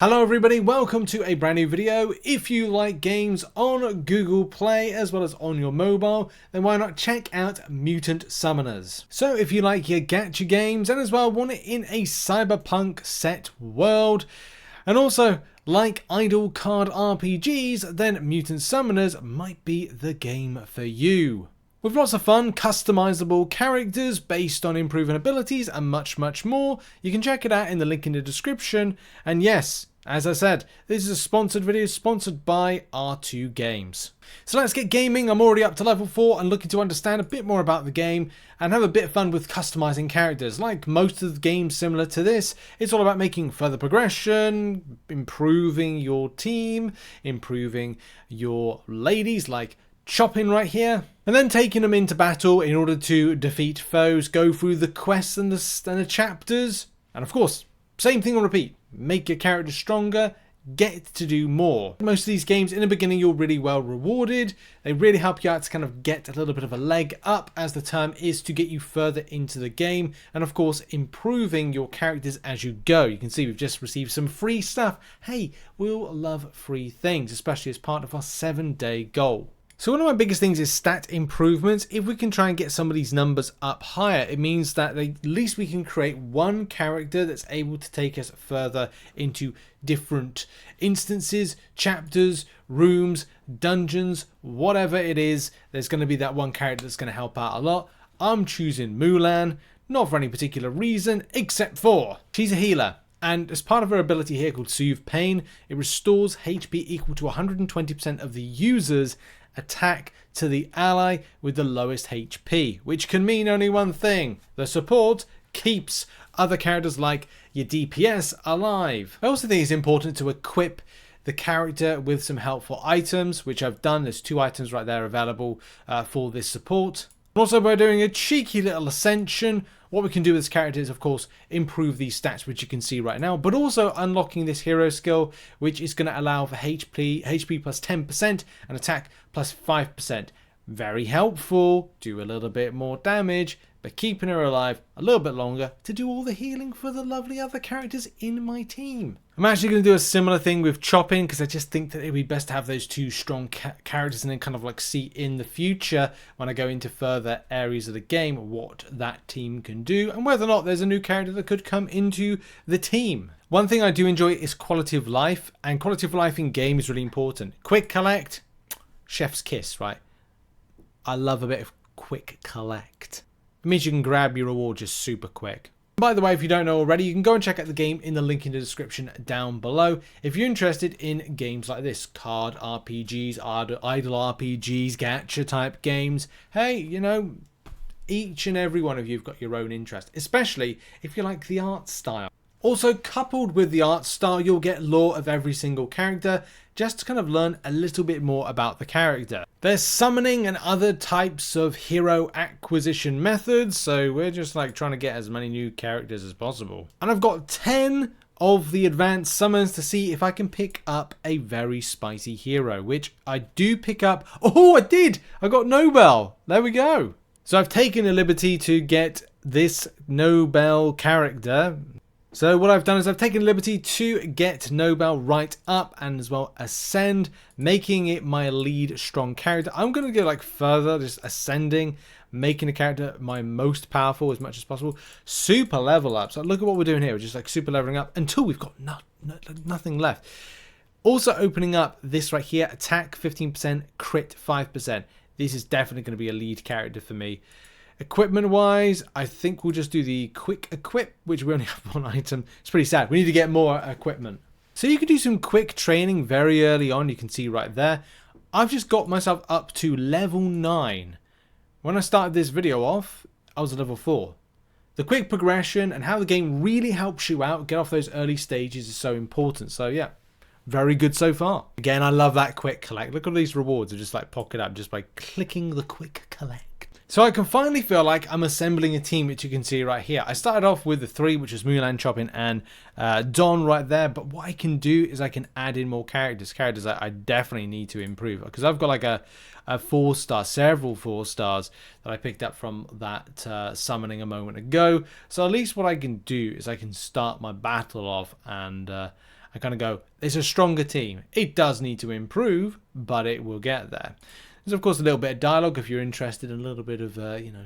Hello everybody, welcome to a brand new video. If you like games on Google Play as well as on your mobile, then why not check out Mutant Summoners. So if you like your gacha games and as well want it in a cyberpunk set world, and also like idle card RPGs, then Mutant Summoners might be the game for you. With lots of fun, customizable characters based on improving abilities and much more, you can check it out in the link in the description. And yes, as I said, this is a sponsored video sponsored by R2 Games. So let's get gaming. I'm already up to level 4 and looking to understand a bit more about the game and have a bit of fun with customizing characters. Like most of the games similar to this, it's all about making further progression, improving your team, improving your ladies like Chopping right here, and then taking them into battle in order to defeat foes, go through the quests and the chapters, and of course, same thing on repeat. Make your character stronger, get to do more. Most of these games in the beginning you're really well rewarded. They really help you out to kind of get a little bit of a leg up, as the term is, to get you further into the game, and of course improving your characters as you go. You can see we've just received some free stuff. Hey, we'll love free things, especially as part of our 7-day goal. So one of my biggest things is stat improvements. If we can try and get some of these numbers up higher, it means that at least we can create one character that's able to take us further into different instances, chapters, rooms, dungeons, whatever it is. There's going to be that one character that's going to help out a lot. I'm choosing Mulan, not for any particular reason, except for she's a healer. And as part of her ability here called Soothe Pain, it restores HP equal to 120% of the user's attack to the ally with the lowest HP, which can mean only one thing: the support keeps other characters like your DPS alive. I also think it's important to equip the character with some helpful items, which I've done. There's 2 items right there available for this support. Also, by doing a cheeky little ascension, what we can do with this character is, of course, improve these stats, which you can see right now, but also unlocking this hero skill, which is going to allow for HP plus 10% and attack plus 5%. Very helpful. Do a little bit more damage, but keeping her alive a little bit longer to do all the healing for the lovely other characters in my team. I'm actually going to do a similar thing with Chopping, because I just think that it would be best to have those 2 strong characters and then kind of like see in the future when I go into further areas of the game what that team can do and whether or not there's a new character that could come into the team. One thing I do enjoy is quality of life, and quality of life in game is really important. Quick collect, chef's kiss, right? I love a bit of quick collect. It means you can grab your reward just super quick. By the way, if you don't know already, you can go and check out the game in the link in the description down below. If you're interested in games like this, card RPGs, idle RPGs, gacha type games, hey, you know, each and every one of you have got your own interest, especially if you like the art style. Also, coupled with the art style, you'll get lore of every single character, just to kind of learn a little bit more about the character. There's summoning and other types of hero acquisition methods, so we're just like trying to get as many new characters as possible. And I've got 10 of the advanced summons to see if I can pick up a very spicy hero, which I do pick up. Oh, I did! I got Nobel! There we go! So I've taken the liberty to get this Nobel character. So what I've done is I've taken liberty to get Nobel right up and as well ascend, making it my lead strong character. I'm going to go like further, just ascending, making the character my most powerful as much as possible. Super level up. So look at what we're doing here. We're just like super leveling up until we've got nothing left. Also opening up this right here, attack 15%, crit 5%. This is definitely going to be a lead character for me. Equipment wise, I think we'll just do the quick equip, which we only have 1 item. It's pretty sad. We need to get more equipment. So you can do some quick training very early on. You can see right there. I've just got myself up to level 9. When I started this video off, I was at level 4. The quick progression and how the game really helps you out, get off those early stages, is so important. So yeah, very good so far. Again, I love that quick collect. Look at these rewards. They just like pocket up just by clicking the quick collect. So I can finally feel like I'm assembling a team, which you can see right here. I started off with the 3, which is Mulan, Chopping, and Don right there. But what I can do is I can add in more characters. Characters I definitely need to improve. Because I've got like a 4-star, several 4 stars that I picked up from that summoning a moment ago. So at least what I can do is I can start my battle off and I kind of go, it's a stronger team. It does need to improve, but it will get there. There's of course a little bit of dialogue if you're interested in a little bit of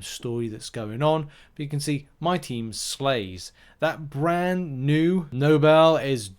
story that's going on. But you can see my team slays. That brand new Nobel is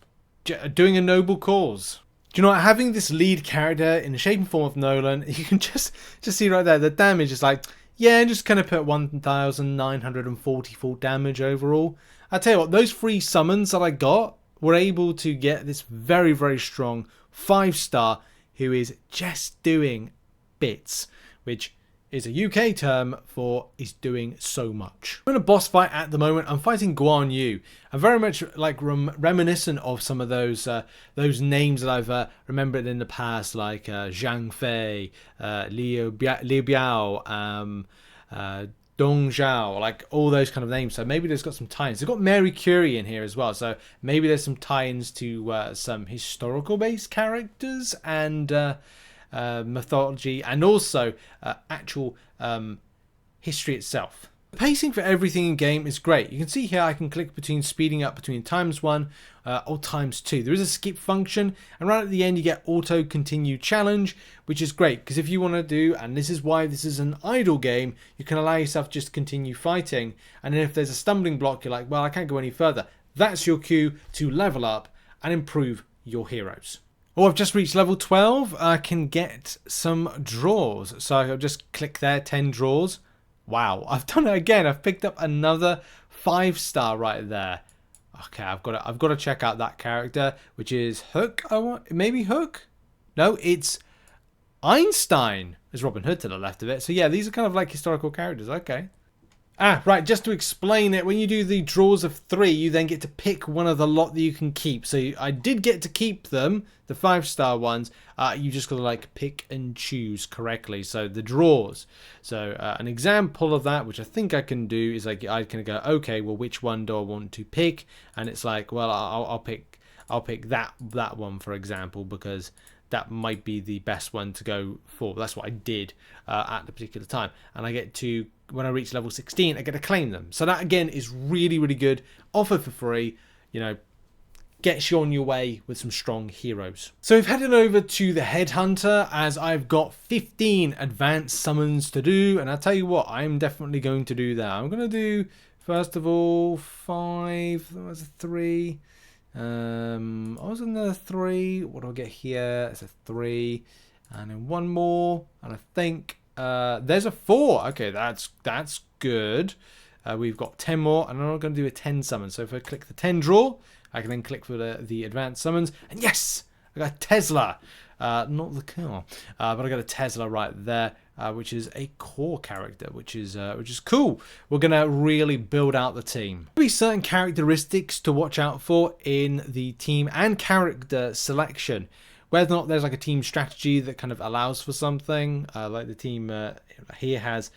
doing a noble cause. Do you know what? Having this lead character in the shape and form of Nolan, you can just see right there, the damage is like, yeah, just kind of put 1,944 damage overall. I tell you what, those 3 summons that I got were able to get this very, very strong 5-star who is just doing bits, which is a UK term for is doing so much. I'm in a boss fight at the moment. I'm fighting Guan Yu. I'm very much like reminiscent of some of those names that I've remembered in the past, like Zhang Fei, Liu Biao, Dong Zhao, like all those kind of names. So maybe there's got some tie-ins. They've got Mary Curie in here as well. So maybe there's some tie-ins to some historical-based characters and mythology, and also actual history itself. The pacing for everything in game is great. You can see here I can click between speeding up between ×1 or ×2. There is a skip function, and right at the end you get auto continue challenge, which is great because if you want to do, and this is why this is an idle game, you can allow yourself just to continue fighting, and then if there's a stumbling block you're like, well, I can't go any further. That's your cue to level up and improve your heroes. Oh, I've just reached level 12. I can get some draws. So I'll just click there, 10 draws. Wow, I've done it again. I've picked up another 5-star right there. Okay, I've got to check out that character, which is Hook. Maybe Hook? No, it's Einstein. There's Robin Hood to the left of it. So yeah, these are kind of like historical characters. Okay. Ah, right, just to explain it, when you do the draws of 3, you then get to pick one of the lot that you can keep. So I did get to keep them, the 5-star ones. You just got to like pick and choose correctly. So the draws. So an example of that, which I think I can do, is like I can go, okay, well, which one do I want to pick? And it's like, well, I'll pick that one, for example, because that might be the best one to go for. That's what I did at the particular time. And I get to, when I reach level 16, I get to claim them. So that, again, is really, really good. Offered for free, gets you on your way with some strong heroes. So we've headed over to the Headhunter, as I've got 15 advanced summons to do. And I'll tell you what, I'm definitely going to do that. I'm going to do, first of all, 5, that was a 3. I was another 3. What do I get here? It's a 3, and then one more, and I think there's a 4. Okay, that's good. We've got 10 more, and I'm going to do a 10 summon. So if I click the 10 draw, I can then click for the advanced summons, and yes, I got Tesla. Not the car, but I got a Tesla right there, which is a core character, which is cool. We're gonna really build out the team. There'll be certain characteristics to watch out for in the team and character selection. Whether or not there's like a team strategy that kind of allows for something, like the team here has.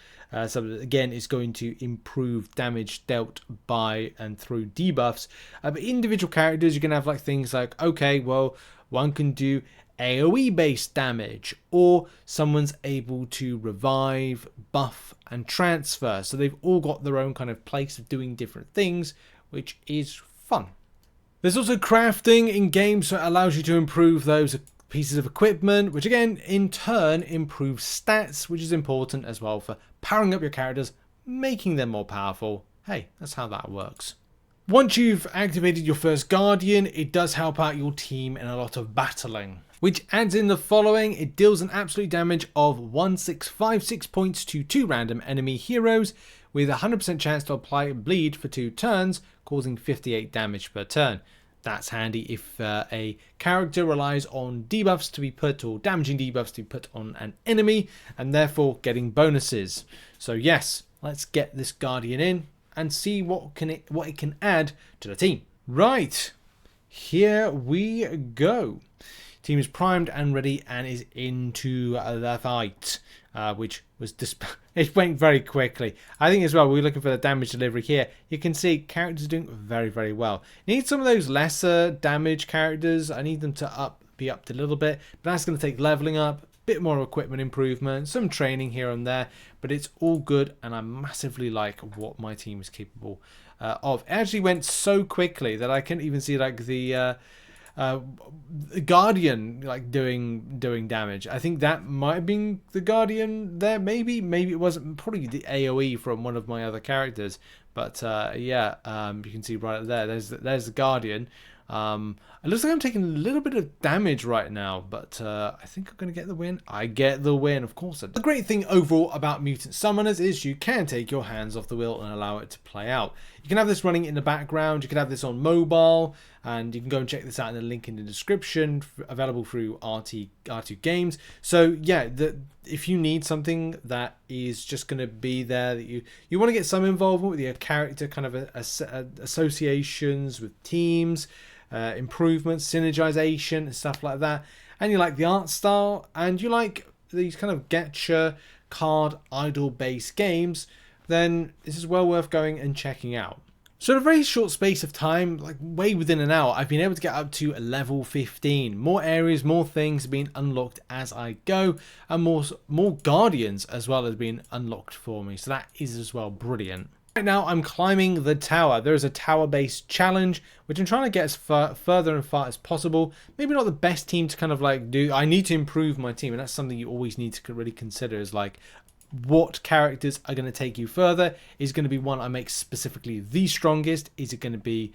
So again, it's going to improve damage dealt by and through debuffs. But individual characters, you're gonna have like things like, okay, well, one can do AoE based damage, or someone's able to revive, buff and transfer. So they've all got their own kind of place of doing different things, which is fun. There's also crafting in games, so it allows you to improve those pieces of equipment, which again in turn improves stats, which is important as well for powering up your characters, making them more powerful. Hey, that's how that works. Once you've activated your first Guardian, it does help out your team in a lot of battling, which adds in the following. It deals an absolute damage of 1656 points to 2 random enemy heroes, with a 100% chance to apply bleed for 2 turns, causing 58 damage per turn. That's handy if a character relies on debuffs to be put, or damaging debuffs to be put on an enemy, and therefore getting bonuses. So yes, let's get this Guardian in and see what it can add to the team. Right, here we go. Team is primed and ready and is into the fight, which was it went very quickly. I think as well, we're looking for the damage delivery here. You can see characters doing very, very well. Need some of those lesser damage characters. I need them to be upped a little bit, but that's going to take leveling up, a bit more equipment improvement, some training here and there, but it's all good, and I massively like what my team is capable of. It actually went so quickly that I couldn't even see like the Guardian like doing damage. I think that might have been the Guardian there. Maybe it wasn't. Probably the AoE from one of my other characters. But yeah, you can see right there. There's the Guardian. It looks like I'm taking a little bit of damage right now, but I think I'm going to get the win. I get the win, of course. The great thing overall about Mutant Summoners is you can take your hands off the wheel and allow it to play out. You can have this running in the background, you can have this on mobile, and you can go and check this out in the link in the description, available through R2 Games. So yeah, if you need something that is just going to be there, that you want to get some involvement with your character, kind of associations with teams, improvements, synergization and stuff like that, and you like the art style and you like these kind of gacha card idle based games, then this is well worth going and checking out. So in a very short space of time, like way within an hour, I've been able to get up to level 15. More areas, more things have been unlocked as I go, and more guardians as well as being unlocked for me. So that is as well brilliant. Right now I'm climbing the tower. There is a tower-based challenge, which I'm trying to get as further and far as possible. Maybe not the best team to kind of like do. I need to improve my team, and that's something you always need to really consider, is like what characters are going to take you further. Is going to be one I make specifically the strongest? Is it going to be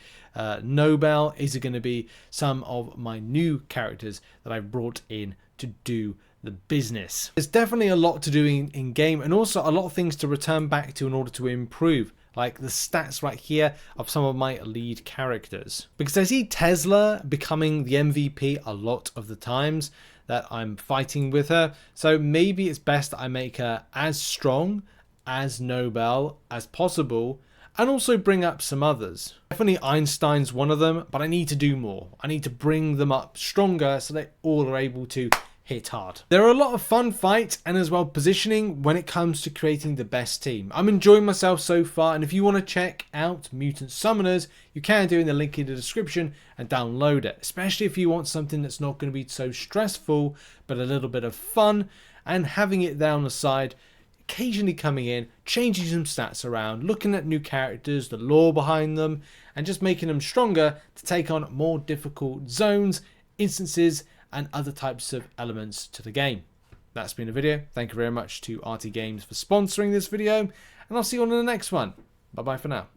Nobel? Is it going to be some of my new characters that I've brought in to do the business? There's definitely a lot to do in game, and also a lot of things to return back to in order to improve, like the stats right here of some of my lead characters, because I see Tesla becoming the MVP a lot of the times that I'm fighting with her. So maybe it's best that I make her as strong as Nobel as possible, and also bring up some others. Definitely Einstein's one of them, but I need to do more. I need to bring them up stronger so they all are able to hit hard. There are a lot of fun fights and as well positioning when it comes to creating the best team. I'm enjoying myself so far, and if you want to check out Mutant Summoners, you can do in the link in the description and download it, especially if you want something that's not going to be so stressful but a little bit of fun, and having it there on the side, occasionally coming in, changing some stats around, looking at new characters, the lore behind them, and just making them stronger to take on more difficult zones, instances, and other types of elements to the game. That's been a video. Thank you very much to RT Games for sponsoring this video, and I'll see you on in the next one. Bye bye for now.